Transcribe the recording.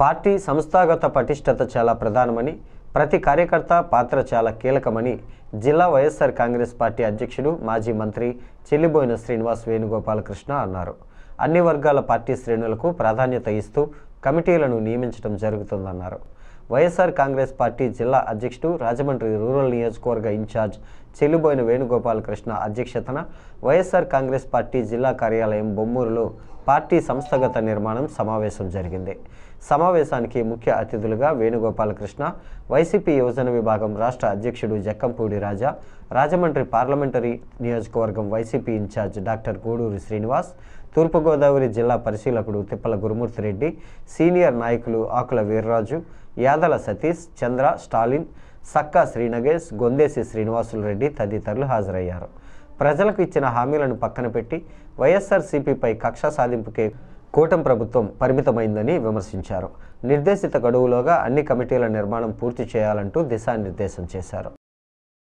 Party సంస్థాగత పటిష్టత చాలా ప్రధానమని, ప్రతి కార్యకర్త పాత్ర చాలా కీలకమని జిల్లా వైఎస్ఆర్ కాంగ్రెస్ పార్టీ అధ్యక్షుడు, మాజీ మంత్రి చెల్లిబోయిన శ్రీనివాస్ వేణుగోపాలకృష్ణ అన్నారు. అన్ని వర్గాల పార్టీ శ్రేణులకు ప్రాధాన్యత ఇస్తూ కమిటీలను నియమించడం జరుగుతుందన్నారు. వైఎస్ఆర్ కాంగ్రెస్ పార్టీ జిల్లా అధ్యక్షుడు, రాజమండ్రి రూరల్ నియోజకవర్గ ఇన్ఛార్జ్ చెల్లిబోయిన వేణుగోపాలకృష్ణ అధ్యక్షతన వైఎస్ఆర్ కాంగ్రెస్ పార్టీ జిల్లా కార్యాలయం బొమ్మూరులో పార్టీ సంస్థాగత నిర్మాణం సమావేశం జరిగింది. సమావేశానికి ముఖ్య అతిథులుగా వేణుగోపాలకృష్ణ, వైసీపీ యువజన విభాగం రాష్ట్ర అధ్యక్షుడు జక్కంపూడి రాజా, రాజమండ్రి పార్లమెంటరీ నియోజకవర్గం YCP incharge doctor Guduri Srinivas, తూర్పుగోదావరి జిల్లా పరిశీలకుడు తిప్పల గురుమూర్తిరెడ్డి, సీనియర్ నాయకులు ఆకుల వీర్రాజు, యాదల సతీష్, చంద్ర, స్టాలిన్, సక్కా శ్రీనగేష్, గొందేసి శ్రీనివాసులు రెడ్డి తదితరులు హాజరయ్యారు. ప్రజలకు ఇచ్చిన హామీలను పక్కన పెట్టి వైఎస్ఆర్సీపీపై కక్ష సాధింపుకే కూటమి ప్రభుత్వం పరిమితమైందని విమర్శించారు. నిర్దేశిత గడువులోగా అన్ని కమిటీల నిర్మాణం పూర్తి చేయాలంటూ దిశానిర్దేశం చేశారు.